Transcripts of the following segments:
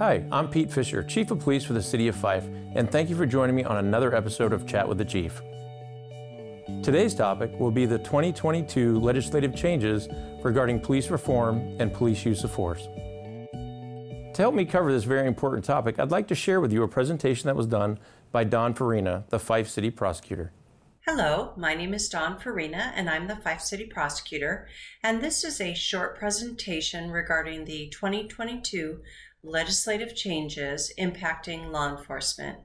Hi, I'm Pete Fisher, Chief of Police for the City of Fife, and thank you for joining me on another episode of Chat with the Chief. Today's topic will be the 2022 legislative changes regarding police reform and police use of force. To help me cover this very important topic, I'd like to share with you a presentation that was done by Dawn Farina, the Fife City Prosecutor. Hello, my name is Dawn Farina and I'm the Fife City Prosecutor, and this is a short presentation regarding the 2022 legislative changes impacting law enforcement.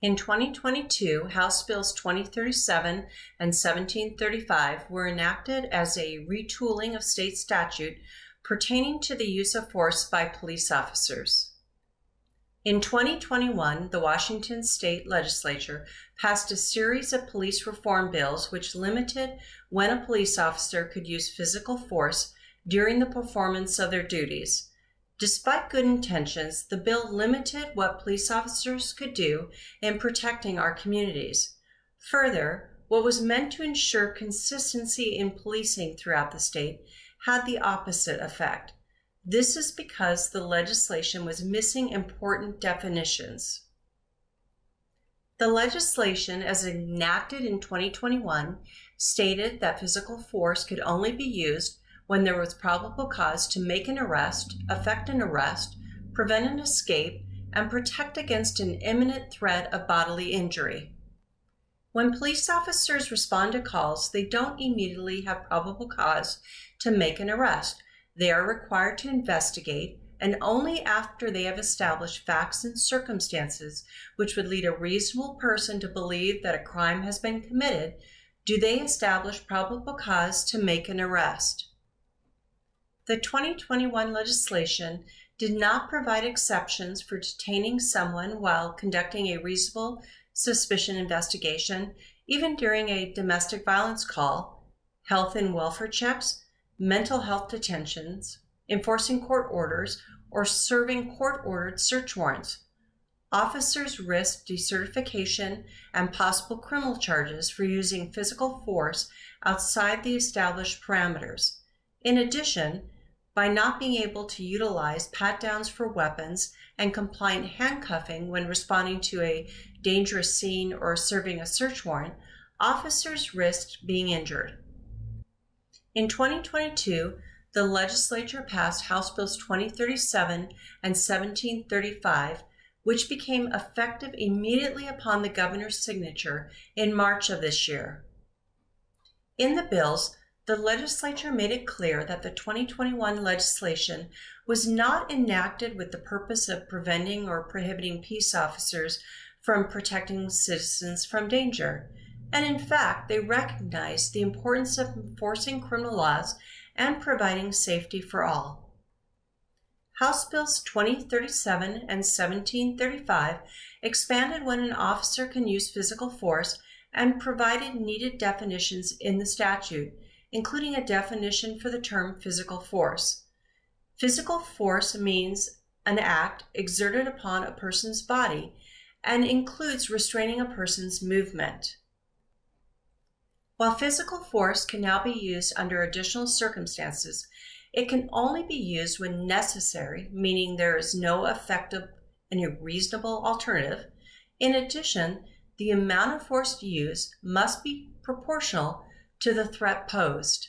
In 2022, House Bills 2037 and 1735 were enacted as a retooling of state statute pertaining to the use of force by police officers. In 2021, the Washington State Legislature passed a series of police reform bills which limited when a police officer could use physical force during the performance of their duties. Despite good intentions, the bill limited what police officers could do in protecting our communities. Further, what was meant to ensure consistency in policing throughout the state had the opposite effect. This is because the legislation was missing important definitions. The legislation, as enacted in 2021, stated that physical force could only be used when there was probable cause to make an arrest, effect an arrest, prevent an escape, and protect against an imminent threat of bodily injury. When police officers respond to calls, they don't immediately have probable cause to make an arrest. They are required to investigate, and only after they have established facts and circumstances which would lead a reasonable person to believe that a crime has been committed do they establish probable cause to make an arrest. The 2021 legislation did not provide exceptions for detaining someone while conducting a reasonable suspicion investigation, even during a domestic violence call, health and welfare checks, mental health detentions, enforcing court orders, or serving court-ordered search warrants. Officers risk decertification and possible criminal charges for using physical force outside the established parameters. In addition, by not being able to utilize pat-downs for weapons and compliant handcuffing when responding to a dangerous scene or serving a search warrant, officers risked being injured. In 2022, the legislature passed House Bills 2037 and 1735, which became effective immediately upon the governor's signature in March of this year. In the bills, the legislature made it clear that the 2021 legislation was not enacted with the purpose of preventing or prohibiting peace officers from protecting citizens from danger. And in fact, they recognized the importance of enforcing criminal laws and providing safety for all. House Bills 2037 and 1735 expanded when an officer can use physical force and provided needed definitions in the statute, including a definition for the term physical force. Physical force means an act exerted upon a person's body and includes restraining a person's movement. While physical force can now be used under additional circumstances, it can only be used when necessary, meaning there is no effective and reasonable alternative. In addition, the amount of force used must be proportional to the threat posed.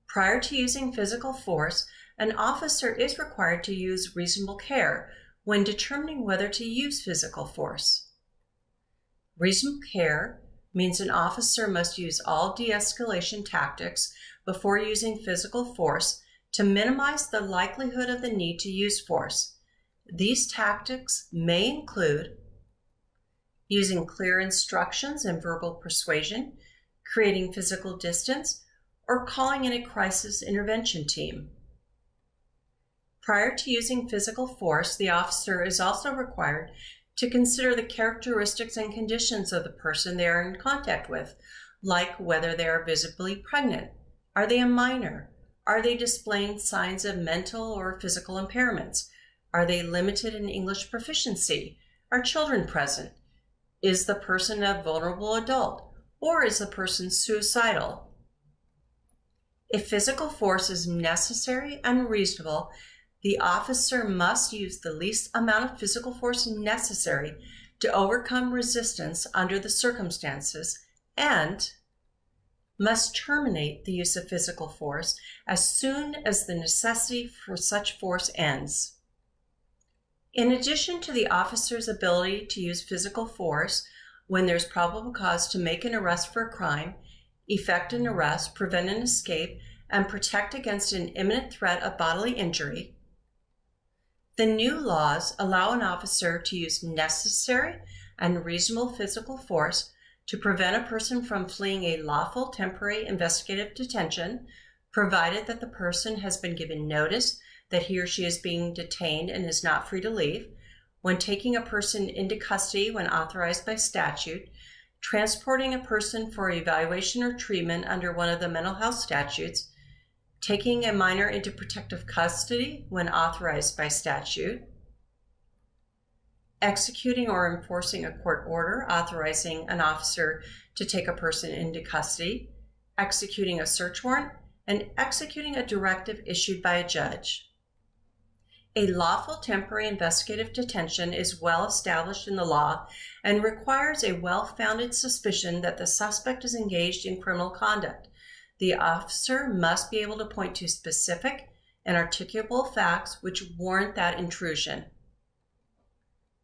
Prior to using physical force, an officer is required to use reasonable care when determining whether to use physical force. Reasonable care means an officer must use all de-escalation tactics before using physical force to minimize the likelihood of the need to use force. These tactics may include using clear instructions and verbal persuasion, creating physical distance, or calling in a crisis intervention team. Prior to using physical force, the officer is also required to consider the characteristics and conditions of the person they are in contact with, like whether they are visibly pregnant. Are they a minor? Are they displaying signs of mental or physical impairments? Are they limited in English proficiency? Are children present? Is the person a vulnerable adult? Or is the person suicidal? If physical force is necessary and reasonable, The officer must use the least amount of physical force necessary to overcome resistance under the circumstances and must terminate the use of physical force as soon as the necessity for such force ends. In addition to the officer's ability to use physical force when there's probable cause to make an arrest for a crime, effect an arrest, prevent an escape, and protect against an imminent threat of bodily injury, the new laws allow an officer to use necessary and reasonable physical force to prevent a person from fleeing a lawful temporary investigative detention, provided that the person has been given notice that he or she is being detained and is not free to leave, when taking a person into custody when authorized by statute, transporting a person for evaluation or treatment under one of the mental health statutes, taking a minor into protective custody when authorized by statute, executing or enforcing a court order authorizing an officer to take a person into custody, executing a search warrant, and executing a directive issued by a judge. A lawful temporary investigative detention is well established in the law and requires a well-founded suspicion that the suspect is engaged in criminal conduct. The officer must be able to point to specific and articulable facts which warrant that intrusion.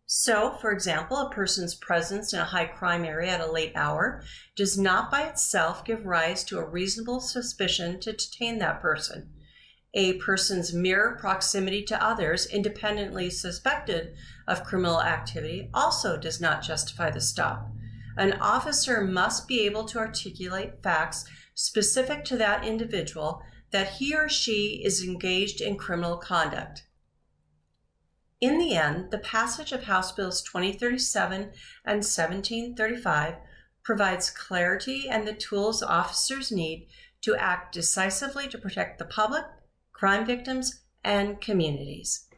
So, for example, a person's presence in a high crime area at a late hour does not by itself give rise to a reasonable suspicion to detain that person. A person's mere proximity to others independently suspected of criminal activity also does not justify the stop. An officer must be able to articulate facts specific to that individual that he or she is engaged in criminal conduct. In the end, the passage of House Bills 2037 and 1735 provides clarity and the tools officers need to act decisively to protect the public, crime victims, and communities.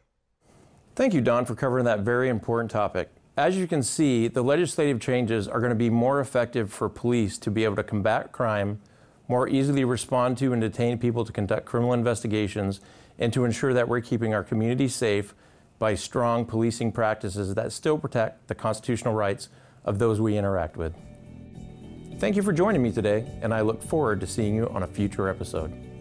Thank you, Dawn, for covering that very important topic. As you can see, the legislative changes are going to be more effective for police to be able to combat crime, more easily respond to and detain people to conduct criminal investigations, and to ensure that we're keeping our communities safe by strong policing practices that still protect the constitutional rights of those we interact with. Thank you for joining me today, and I look forward to seeing you on a future episode.